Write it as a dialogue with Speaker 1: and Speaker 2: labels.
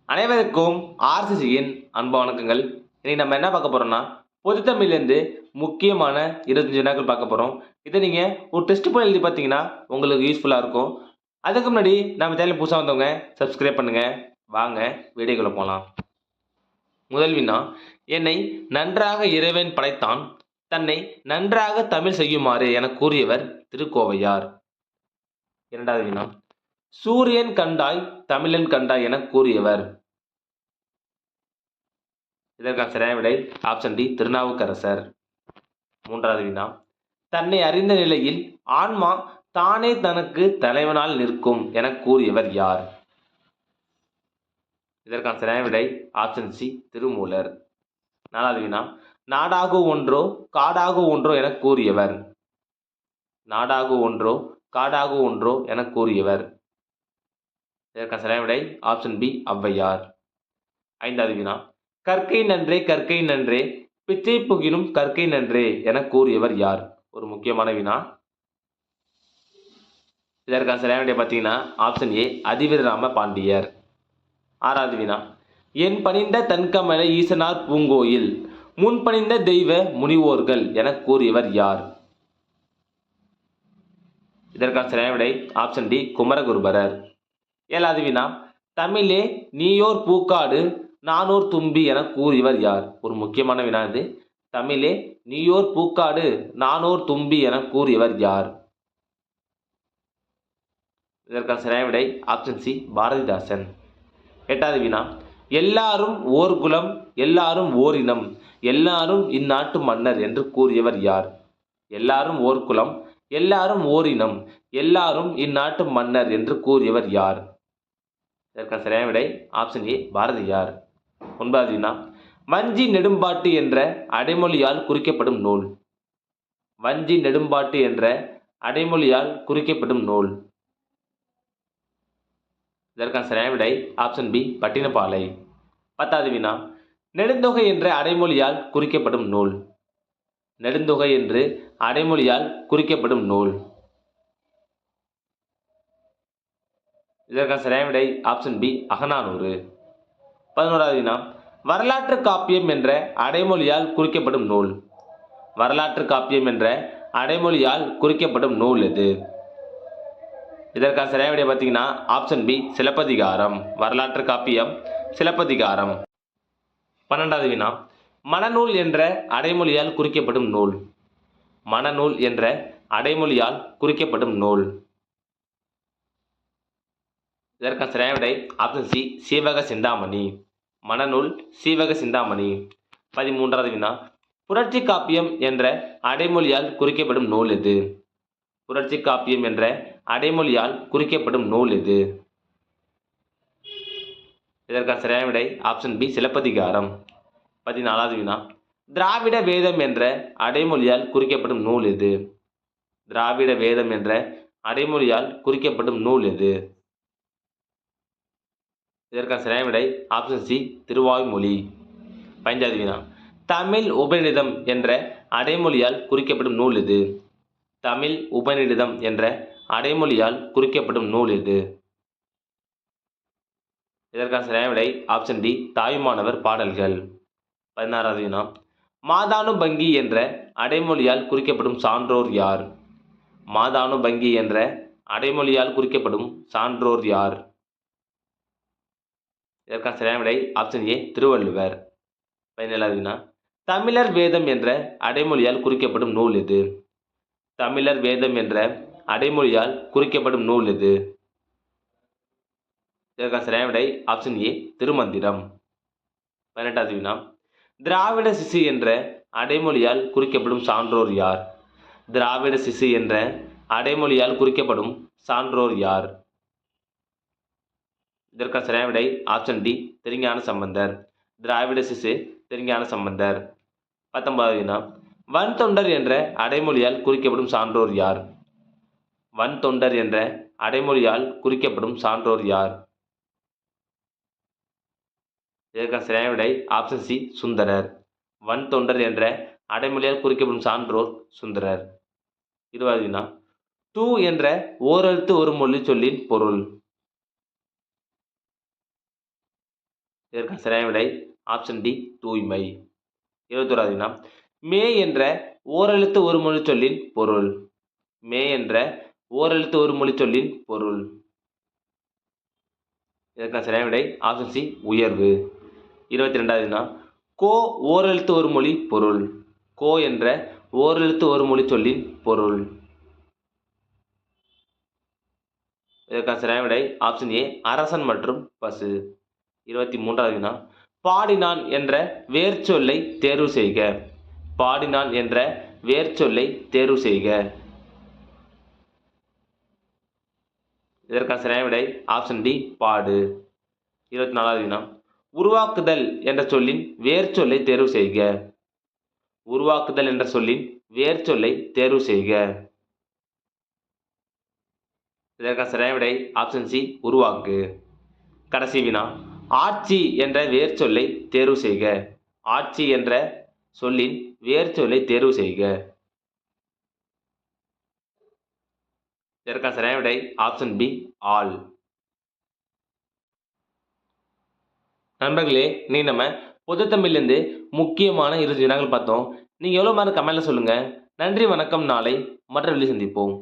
Speaker 1: அனைவருக்கும் ஆர்சிசியின் அன்பு வணக்கங்கள். இன்னைக்கு நம்ம என்ன பார்க்க போறோம்னா, பொதுத்தமிழ்லேருந்து முக்கியமான 25 வினாக்கள் பார்க்க போறோம். இதை நீங்க ஒரு டெஸ்ட் போய் எழுதி பார்த்தீங்கன்னா உங்களுக்கு யூஸ்ஃபுல்லா இருக்கும். அதுக்கு முன்னாடி நம்ம சேனல் புதுசாக வந்தவங்க சப்ஸ்கிரைப் பண்ணுங்க. வாங்க வீடியோக்குள்ள போலாம். முதல் வினா, என்னை நன்றாக இறைவன் படைத்தான், தன்னை நன்றாக தமிழ் செய்யுமாறு என கூறியவர் திருக்கோவையார். இரண்டாவது வினா, சூரியன் கண்டாய் தமிழன் கண்டாய் என கூறியவர். இதற்கான சரியான விடை ஆப்ஷன் டி, திருநாவுக்கரசர். மூன்றாவது வினா, தன்னை அறிந்த நிலையில் ஆன்மா தானே தனக்கு தலைவனால் நிற்கும் என கூறியவர் யார்? இதற்கான சரியான விடை ஆப்ஷன் சி, திருமூலர். நாலாவது வினா, நாடாகு ஒன்றோ காடாகு ஒன்றோ என கூறியவர். நாடாகு ஒன்றோ காடாகு ஒன்றோ என கூறியவர். இதற்கான சரியான விடை ஆப்ஷன் பி, ஔவையார். ஐந்தாவது வினா, கற்கை நன்றே கற்கை நன்றே பிச்சை புகினும் கற்கை நன்றே என கூறியவர் யார்? ஒரு முக்கியமான வினா. இதற்கான சரியான விடை பார்த்தீங்கன்னா ஆப்ஷன் ஏ, அதிவீரராம பாண்டியர். ஆறாவது வினா, என் பணிந்த தன்கமல ஈசனார் பூங்கோயில் முன்பணிந்த தெய்வ முனிவோர்கள் என கூறியவர் யார்? இதற்கான சரியான விடை ஆப்ஷன் டி, குமரகுருபரர். ஏழாவது வினா, தமிழே நீயோர் பூக்காடு நானோர் தும்பி என கூறியவர் யார்? ஒரு முக்கியமான வினா இது. தமிழே நீயோர் பூக்காடு நானோர் தும்பி என கூறியவர் யார்? இதற்கான சரியான விடை ஆப்ஷன் சி, பாரதிதாசன். எட்டாவது வினா, எல்லாரும் ஓர் குலம் எல்லாரும் ஓரினம் எல்லாரும் இந்நாட்டு மன்னர் என்று கூறியவர் யார்? எல்லாரும் ஓர் குலம் எல்லாரும் ஓரினம் எல்லாரும் இந்நாட்டு மன்னர் என்று கூறியவர் யார்? இதற்கான சரியான விடை ஆப்ஷன் ஏ, பாரதியார். ஒன்பதாவது வினா, வஞ்சி நெடும்பாட்டு என்ற அடைமொழியால் குறிக்கப்படும் நூல். வஞ்சி நெடும்பாட்டு என்ற அடைமொழியால் குறிக்கப்படும் நூல். இதற்கான சரியான விடை ஆப்ஷன் பி, பட்டினப்பாலை. பத்தாவது வினா, நெடுந்தொகை என்ற அடைமொழியால் குறிக்கப்படும் நூல். நெடுந்தொகை என்று அடைமொழியால் குறிக்கப்படும் நூல். இதற்கான சரியான விடை ஆப்ஷன் பி, அகநானூறு. 11வது வினா, வரலாற்று காப்பியம் என்ற அடைமொழியால் குறிக்கப்படும் நூல். வரலாற்று காப்பியம் என்ற அடைமொழியால் குறிக்கப்படும் நூல் எது? இதற்கான சரியான விடை பார்த்தீங்கன்னா ஆப்ஷன் பி, சிலப்பதிகாரம். வரலாற்று காப்பியம் சிலப்பதிகாரம். 12வது வினா, மணநூல் என்ற அடைமொழியால் குறிக்கப்படும் நூல். மணநூல் என்ற அடைமொழியால் குறிக்கப்படும் நூல். இதற்கான சரியான விடை ஆப்ஷன் சி, சீவக சிந்தாமணி. மணநூல் சீவக சிந்தாமணி. 13வது வினா, புரட்சி காப்பியம் என்ற அடைமொழியால் குறிக்கப்படும் நூல் எது? புரட்சி காப்பியம் என்ற அடைமொழியால் குறிக்கப்படும் நூல் எது? இதற்கான சரியான விடை ஆப்ஷன் பி, சிலப்பதிகாரம். 14வது வினா, திராவிட வேதம் என்ற அடைமொழியால் குறிக்கப்படும் நூல் எது? திராவிட வேதம் என்ற அடைமொழியால் குறிக்கப்படும் நூல் எது? இதற்கான சரியான விடை ஆப்ஷன் சி, திருவாய்மொழி. 15வது வினா, தமிழ் உபநிடதம் என்ற அடைமொழியால் குறிக்கப்படும் நூல் எது? தமிழ் உபநிடதம் என்ற அடைமொழியால் குறிக்கப்படும் நூல் எது? இதற்கான சரியான விடை ஆப்ஷன் டி, தாயுமானவர் பாடல்கள். 16வது வினா, மாதானுபங்கி என்ற அடைமொழியால் குறிக்கப்படும் சான்றோர் யார்? மாதானுபங்கி என்ற அடைமொழியால் குறிக்கப்படும் சான்றோர் யார்? இதற்கான சரியான விடை ஆப்ஷன் ஏ, திருவள்ளுவர். 17வது வினா, தமிழர் வேதம் என்ற அடைமொழியால் குறிக்கப்படும் நூல் எது? தமிழர் வேதம் என்ற அடைமொழியால் குறிக்கப்படும் நூல் எது? இதற்கான சரியான விடை ஆப்ஷன் ஏ, திருமந்திரம். 18வது வினா, திராவிட சிசு என்ற அடைமொழியால் குறிக்கப்படும் சான்றோர் யார்? திராவிட சிசு என்ற அடைமொழியால் குறிக்கப்படும் சான்றோர் யார்? இதற்கான சரியான விடை ஆப்ஷன் டி, திருஞான சம்பந்தர். திராவிட சிசு திருஞான சம்பந்தர். 19வது வினா, வன் தொண்டர் என்ற அடைமொழியால் குறிக்கப்படும் சான்றோர் யார்? வன் தொண்டர் என்ற அடைமொழியால் குறிக்கப்படும் சான்றோர் யார்? இதற்கான சரியான விடை ஆப்ஷன் சி, சுந்தரர். வன் தொண்டர் என்ற அடைமொழியால் குறிக்கப்படும் சான்றோர் சுந்தரர். 20வது வினா, தூ என்ற ஓரெழுத்து ஒரு மொழி சொல்லின் பொருள். இதற்கான சரியான விடை ஆப்ஷன் டி தூய்மை. 21வது வினா மே என்ற ஓரெழுத்து ஒரு மொழிச் சொல்லின் பொருள். மே என்ற ஓரெழுத்து ஒரு மொழிச் சொல்லின் பொருள். இதற்கான சரியான விடை ஆப்ஷன் சி உயர்வு. 22வது வினா கோ ஓரெழுத்து ஒரு மொழி பொருள். கோ என்ற ஓரெழுத்து ஒரு மொழிச் சொல்லின் பொருள். இதற்கான சரியான விடை ஆப்ஷன் ஏ அரசன் மற்றும் பசு. 23வது வினா பாடினான் என்ற வேர்ச்சொல்லை தேர்வு செய்க. பாடினான் என்ற வேர்ச்சொல்லை தேர்வு செய்க. இதற்கான சரியான விடை ஆப்ஷன் டி பாடு. 24வது வினா உருவாக்குதல் என்ற சொல்லின் வேர்ச்சொல்லை தேர்வு செய்க. உருவாக்குதல் என்ற சொல்லின் வேர்ச்சொல்லை தேர்வு செய்க. இதற்கான சரியான விடை ஆப்ஷன் சி உருவாக்கு. கடைசி வினா ஆட்சி என்ற வேர்ச்சொல்லை தேர்வு செய்க. ஆட்சி என்ற சொல்லின் வேர்ச்சொல்லை தேர்வு செய்க. இதற்கான சரியான விடை ஆப்ஷன் பி ஆல். நண்பர்களே, நீ நம்ம பொதுத்தமிழ்லேருந்து முக்கியமான 20 வினாக்கள் பார்த்தோம். நீங்கள் எவ்வளோ மார்க் கமெண்ட்ல சொல்லுங்கள். நன்றி, வணக்கம். நாளை மற்ற வீடியோவில் சந்திப்போம்.